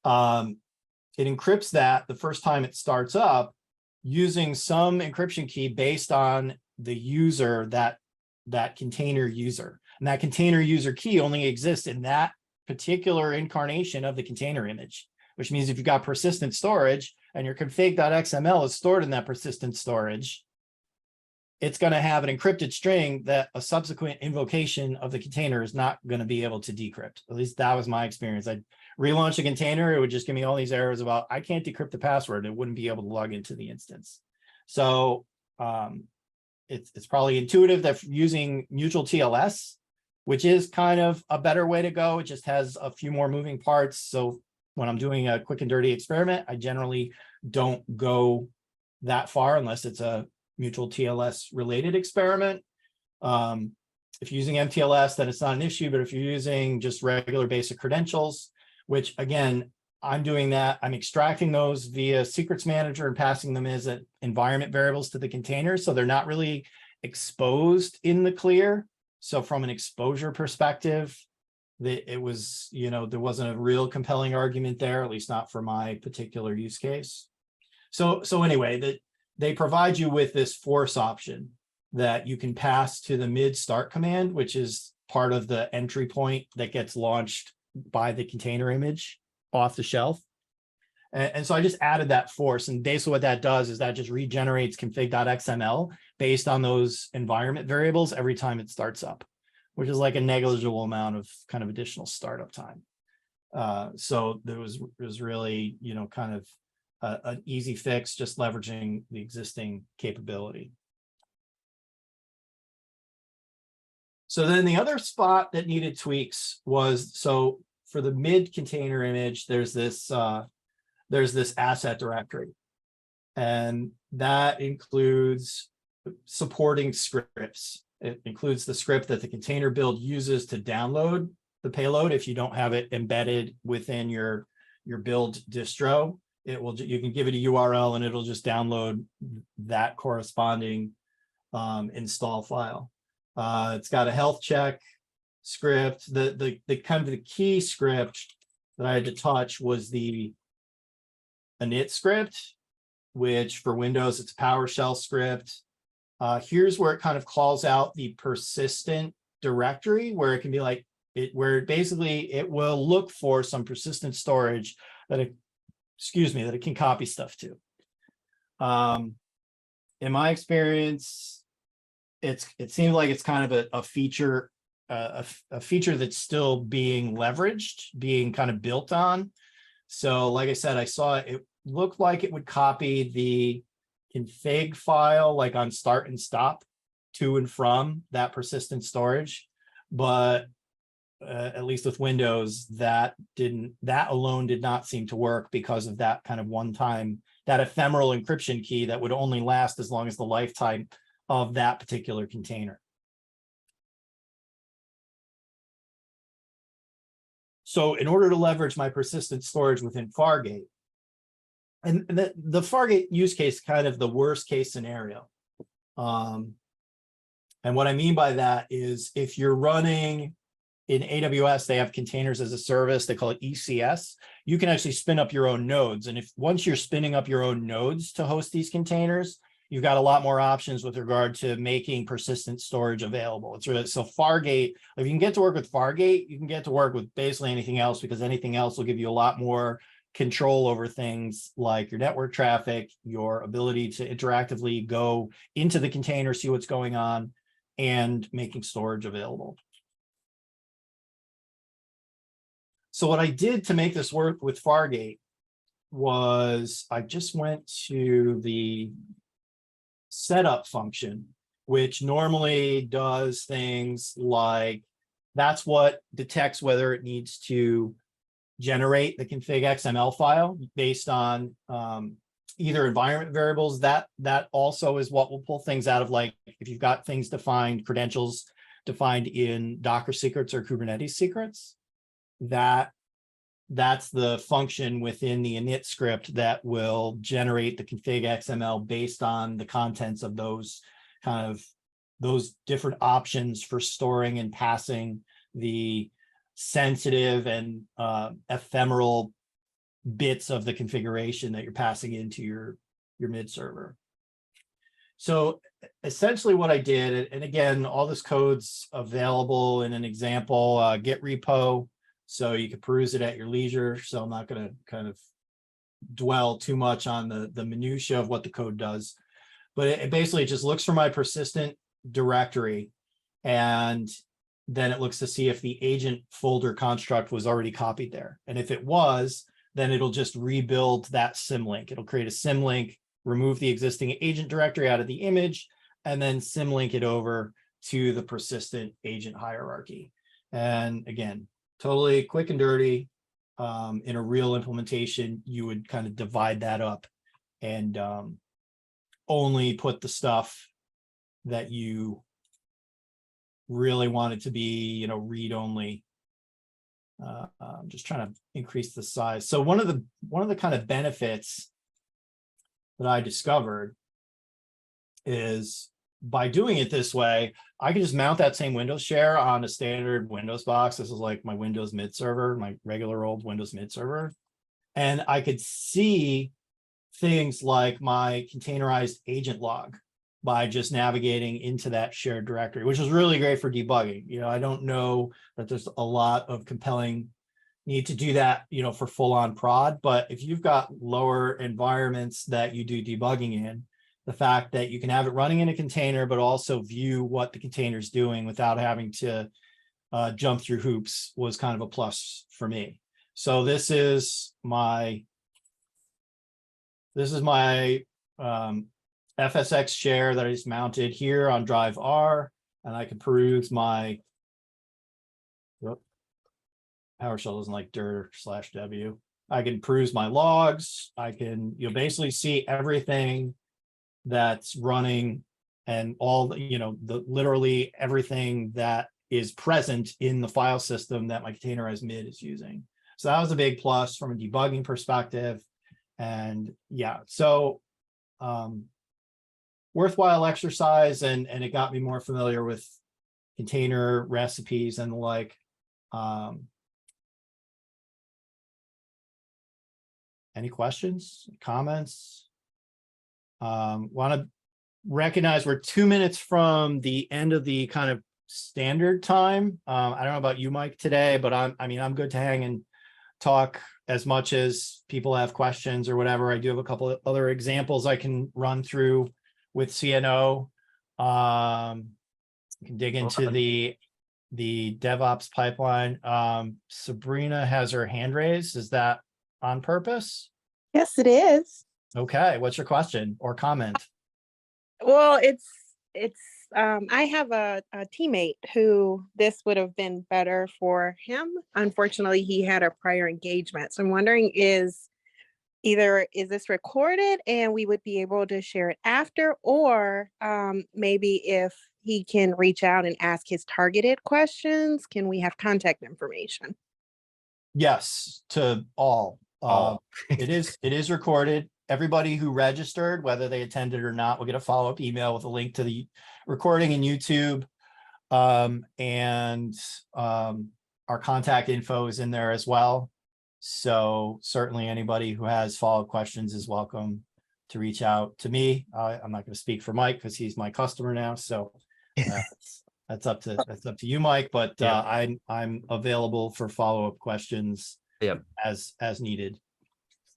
it encrypts that the first time it starts up using some encryption key based on the user, that container user. And that container user key only exists in that particular incarnation of the container image, which means if you've got persistent storage and your config.xml is stored in that persistent storage, it's going to have an encrypted string that a subsequent invocation of the container is not going to be able to decrypt. At least that was my experience. I'd relaunch a container, it would just give me all these errors about, I can't decrypt the password. It wouldn't be able to log into the instance. So it's probably intuitive that using mutual TLS, which is kind of a better way to go. It just has a few more moving parts. So when I'm doing a quick and dirty experiment, I generally don't go that far unless it's a mutual TLS related experiment. If you're using MTLS, then it's not an issue, but if you're using just regular basic credentials, which again, I'm doing that, I'm extracting those via secrets manager and passing them as environment variables to the container. So they're not really exposed in the clear. So from an exposure perspective, it was, there wasn't a real compelling argument there, at least not for my particular use case. So anyway, they provide you with this force option that you can pass to the mid start command, which is part of the entry point that gets launched by the container image off the shelf. And so I just added that force. And basically what that does is that just regenerates config.xml based on those environment variables every time it starts up, which is like a negligible amount of kind of additional startup time. So there was really, kind of an easy fix, just leveraging the existing capability. So then the other spot that needed tweaks was, so for the mid container image, there's this asset directory, and that includes supporting scripts. It includes the script that the container build uses to download the payload. If you don't have it embedded within your build distro, you can give it a URL and it'll just download that corresponding install file. It's got a health check script. The kind of the key script that I had to touch was the init script, which for Windows, it's a PowerShell script. Here's where it kind of calls out the persistent directory, where it can be like, where basically it will look for some persistent storage that it can copy stuff to. In my experience, it seems like it's kind of a feature, a feature that's still being leveraged, being kind of built on. So like I said, I saw it looked like it would copy the config file like on start and stop to and from that persistent storage, but at least with Windows, that alone did not seem to work because of that kind of one-time, that ephemeral encryption key that would only last as long as the lifetime of that particular container. So in order to leverage my persistent storage within Fargate, and the Fargate use case, kind of the worst case scenario. And what I mean by that is if you're running in AWS, they have containers as a service, they call it ECS. You can actually spin up your own nodes. And once you're spinning up your own nodes to host these containers, you've got a lot more options with regard to making persistent storage available. It's really, so Fargate, if you can get to work with Fargate, you can get to work with basically anything else, because anything else will give you a lot more control over things like your network traffic, your ability to interactively go into the container, see what's going on, and making storage available. So what I did to make this work with Fargate was I just went to the setup function, which normally does things like, that's what detects whether it needs to generate the config XML file based on either environment variables. That also is what will pull things out of, like, if you've got things defined, credentials defined in Docker secrets or Kubernetes secrets, that's the function within the init script that will generate the config XML based on the contents of those kind of those different options for storing and passing the sensitive and ephemeral bits of the configuration that you're passing into your MID server. So essentially what I did, and again, all this code's available in an example Git repo, so you can peruse it at your leisure. So I'm not going to kind of dwell too much on the minutia of what the code does, but it basically just looks for my persistent directory, and then it looks to see if the agent folder construct was already copied there. And if it was, then it'll just rebuild that symlink. It'll create a symlink, remove the existing agent directory out of the image, and then symlink it over to the persistent agent hierarchy. And again, totally quick and dirty. In a real implementation, you would kind of divide that up and only put the stuff that you really want it to be, read only. I'm just trying to increase the size. So one of the kind of benefits that I discovered is by doing it this way, I can just mount that same Windows share on a standard Windows box. This is like my Windows MID server, my regular old Windows MID server. And I could see things like my containerized agent log by just navigating into that shared directory, which is really great for debugging. I don't know that there's a lot of compelling need to do that, for full on prod, but if you've got lower environments that you do debugging in, the fact that you can have it running in a container, but also view what the container is doing without having to jump through hoops was kind of a plus for me. So this is my FSX share that I just mounted here on drive R, and I can peruse my PowerShell doesn't like dir /w. I can peruse my logs. I can basically see everything that's running and all literally everything that is present in the file system that my containerized MID is using. So that was a big plus from a debugging perspective. And yeah, so worthwhile exercise, and it got me more familiar with container recipes and the like. Any questions, comments? Want to recognize we're 2 minutes from the end of the kind of standard time. I don't know about you, Mike, today, but I'm good to hang and talk as much as people have questions or whatever. I do have a couple of other examples I can run through with CNO. You can dig into the DevOps pipeline. Sabrina has her hand raised. Is that on purpose? Yes, it is. Okay, what's your question or comment? Well, it's I have a teammate who this would have been better for him. Unfortunately, he had a prior engagement. So I'm wondering, is this recorded and we would be able to share it after, or maybe if he can reach out and ask his targeted questions, can we have contact information? Yes, to all. It is recorded. Everybody who registered, whether they attended or not, will get a follow-up email with a link to the recording in YouTube. And our contact info is in there as well. So certainly anybody who has follow-up questions is welcome to reach out to me. I'm not going to speak for Mike because he's my customer now. So that's up to you, Mike. But yeah. I'm available for follow-up questions as needed.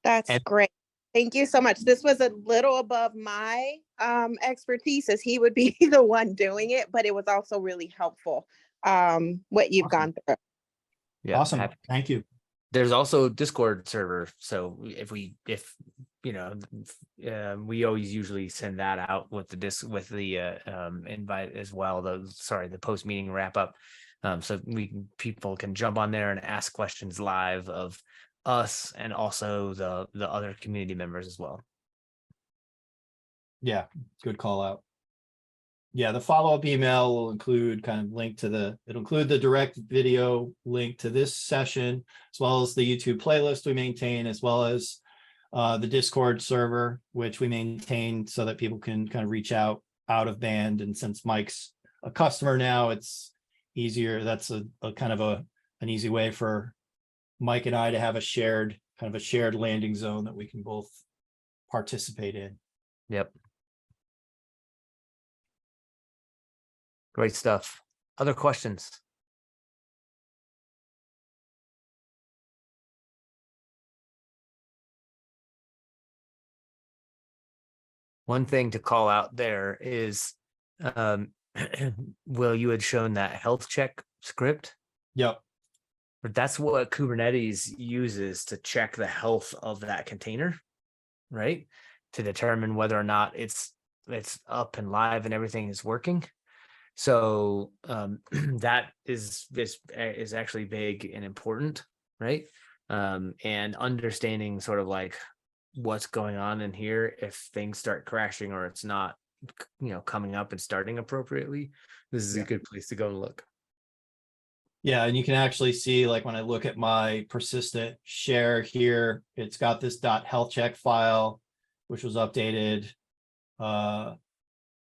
That's great. Thank you so much. This was a little above my expertise, as he would be the one doing it, but it was also really helppful what you've gone through. Yeah, awesome. Thank you. There's also Discord server. So if we always usually send that out with the invite as well. The post meeting wrap up. So people can jump on there and ask questions live of us and also the other community members as well. Yeah, good call out. Yeah, the follow-up email will include it'll include the direct video link to this session, as well as the YouTube playlist we maintain, as well as the Discord server, which we maintain so that people can kind of reach out out of band. And since Mike's a customer now, it's easier. That's a kind of an easy way for Mike and I to have a shared landing zone that we can both participate in. Yep. Great stuff. Other questions? One thing to call out there is, Will, you had shown that health check script. Yep. But that's what Kubernetes uses to check the health of that container, right? To determine whether or not it's up and live and everything is working. So that is actually big and important, right? And understanding sort of like what's going on in here if things start crashing or it's not, coming up and starting appropriately. This is a good place to go and look. Yeah, and you can actually see, like when I look at my persistent share here, it's got this .health check file, which was updated. Well,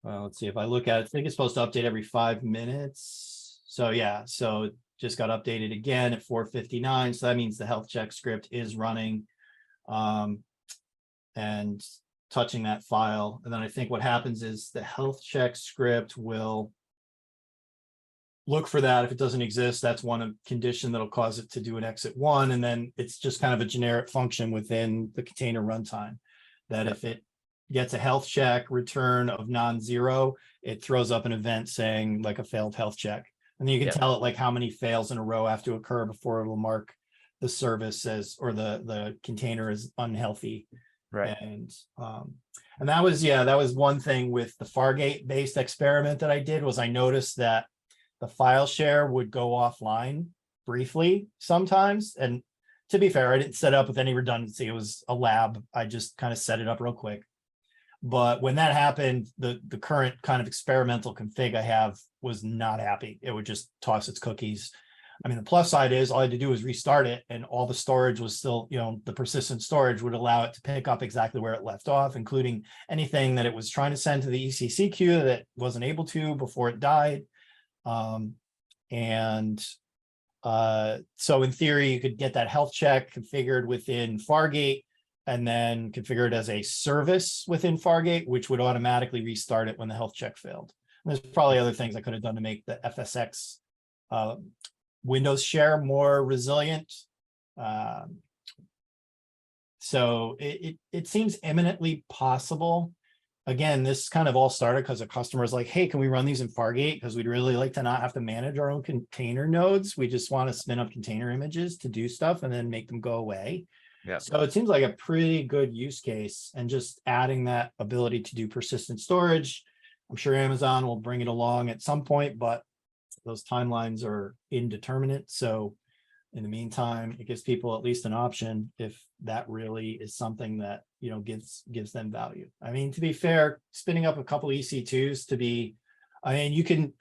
let's see if I look at it. I think it's supposed to update every 5 minutes. So yeah, so it just got updated again at 4:59. So that means the health check script is running and touching that file. And then I think what happens is the health check script will look for that. If it doesn't exist, that's one condition that'll cause it to do an exit one. And then it's just kind of a generic function within the container runtime that if it gets a health check return of non-zero, it throws up an event saying like a failed health check. And then you can tell it like how many fails in a row have to occur before it'll mark the service as, or the container is unhealthy. Right. And that was one thing with the Fargate based experiment that I did, was I noticed that the file share would go offline briefly sometimes. And to be fair, I didn't set up with any redundancy. It was a lab. I just kind of set it up real quick. But when that happened, the current kind of experimental config I have was not happy. It would just toss its cookies. I mean, the plus side is all I had to do was restart it and all the storage was still, the persistent storage would allow it to pick up exactly where it left off, including anything that it was trying to send to the ECC queue that it wasn't able to before it died. So in theory, you could get that health check configured within Fargate and then configure it as a service within Fargate, which would automatically restart it when the health check failed. And there's probably other things I could have done to make the FSX Windows share more resilient. So it seems imminently possible. Again, this kind of all started because a customer was like, hey, can we run these in Fargate? Because we'd really like to not have to manage our own container nodes. We just want to spin up container images to do stuff and then make them go away. Yeah. So it seems like a pretty good use case, and just adding that ability to do persistent storage. I'm sure Amazon will bring it along at some point, but those timelines are indeterminate. So in the meantime, it gives people at least an option if that really is something that, gives them value. I mean, to be fair, spinning up a couple EC2s you can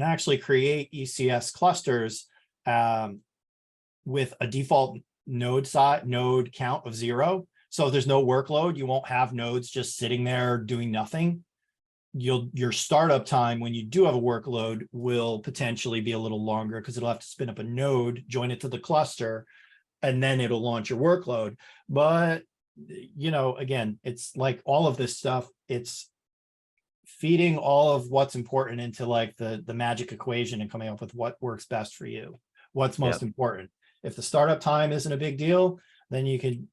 actually create ECS clusters with a default node count of 0. So if there's no workload, you won't have nodes just sitting there doing nothing. Your startup time when you do have a workload will potentially be a little longer because it'll have to spin up a node, join it to the cluster, and then it'll launch your workload. But, again, it's like all of this stuff, it's feeding all of what's important into like the magic equation and coming up with what works best for you, what's most important. If the startup time isn't a big deal, then you could,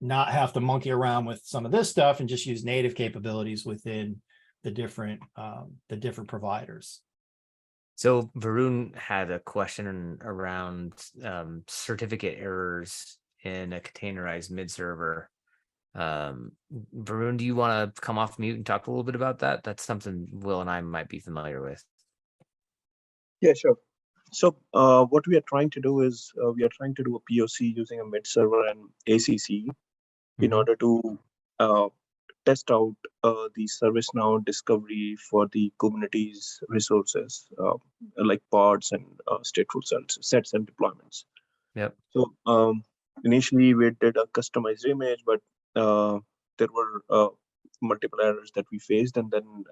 not have to monkey around with some of this stuff and just use native capabilities within the different providers. So Varun had a question around certificate errors in a containerized mid server. Varun, do you want to come off mute and talk a little bit about that? That's something Will and I might be familiar with. Yeah, sure. So what we are trying to do is we are trying to do a POC using a mid server and ACC in order to test out the ServiceNow discovery for the Kubernetes resources, like pods and stateful sets and deployments. Yep. So initially we did a customized image, but there were multiple errors that we faced, and then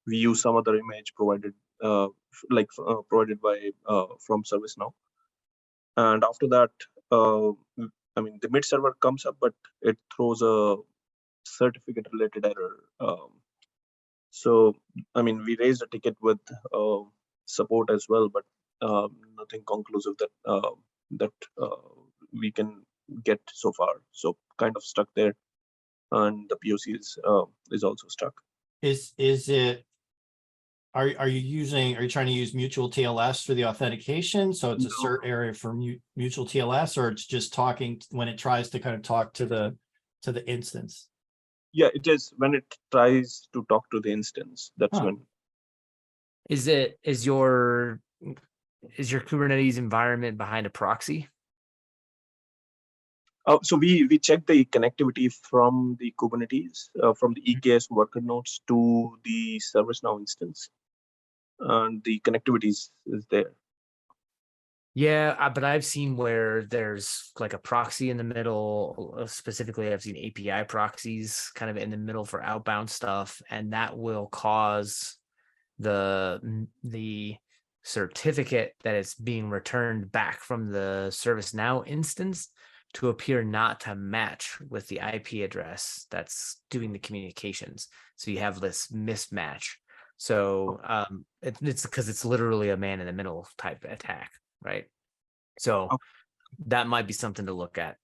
we use some other image provided provided by from ServiceNow. And after that, I mean, the mid server comes up, but it throws a certificate related error. So, I mean, we raised a ticket with support as well, but nothing conclusive that we can get so far. So kind of stuck there, and the POC is also stuck. Is it, are you trying to use mutual TLS for the authentication? So it's a No. cert area for mutual TLS, or it's just talking when it tries to kind of talk to the instance? Yeah, it is when it tries to talk to the instance. That's Huh. when. Is your Kubernetes environment behind a proxy? So we check the connectivity from the Kubernetes, from the EKS worker nodes to the ServiceNow instance, and the connectivity is there. Yeah, but I've seen where there's like a proxy in the middle. Specifically, I've seen API proxies kind of in the middle for outbound stuff, and that will cause the certificate that is being returned back from the ServiceNow instance to appear not to match with the IP address that's doing the communications. So you have this mismatch. So it's because it's literally a man in the middle type attack, right? So that might be something to look at.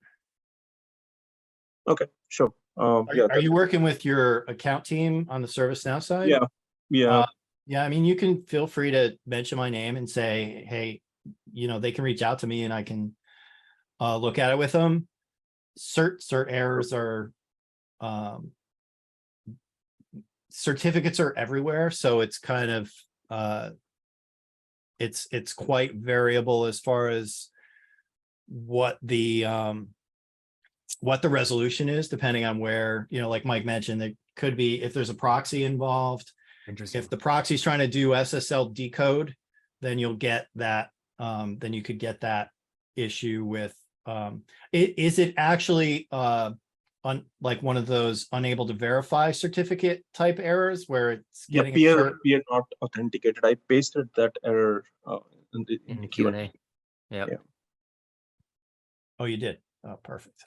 Okay, sure. Are you working with your account team on the ServiceNow side? Yeah. Yeah, I mean, you can feel free to mention my name and say, hey, they can reach out to me and I can look at it with them. Cert errors are, certificates are everywhere. So it's kind of, it's quite variable as far as what the resolution is, depending on where, like Mike mentioned, there could be, if there's a proxy involved, if the proxy is trying to do SSL decode, then you'll get that, then you could get that issue with, is it actually like one of those unable to verify certificate type errors where it's getting peer not authenticated. I pasted that error in the Q&A. Yep. Yeah. Oh, you did. Oh, perfect.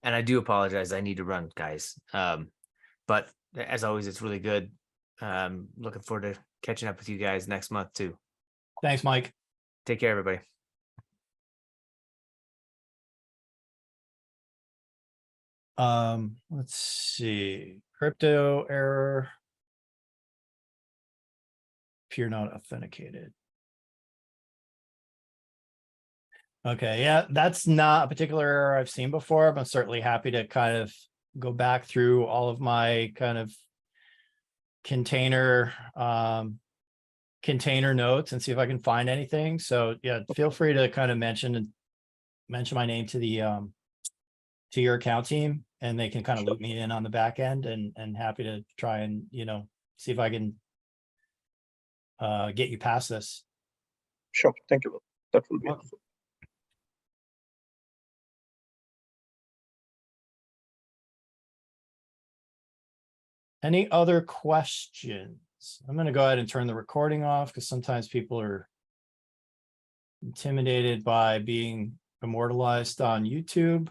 And I do apologize. I need to run, guys. But as always, it's really good. Looking forward to catching up with you guys next month too. Thanks, Mike. Take care, everybody. Let's see. Crypto error. Peer not authenticated. Okay, yeah, that's not a particular error I've seen before, but I'm certainly happy to kind of go back through all of my kind of container notes and see if I can find anything. So yeah, feel free to kind of mention my name to the to your account team, and they can kind of loop me in on the back end, and happy to try and see if I can get you past this. Sure, thank you. That will be helpful. Any other questions? I'm going to go ahead and turn the recording off because sometimes people are intimidated by being immortalized on YouTube.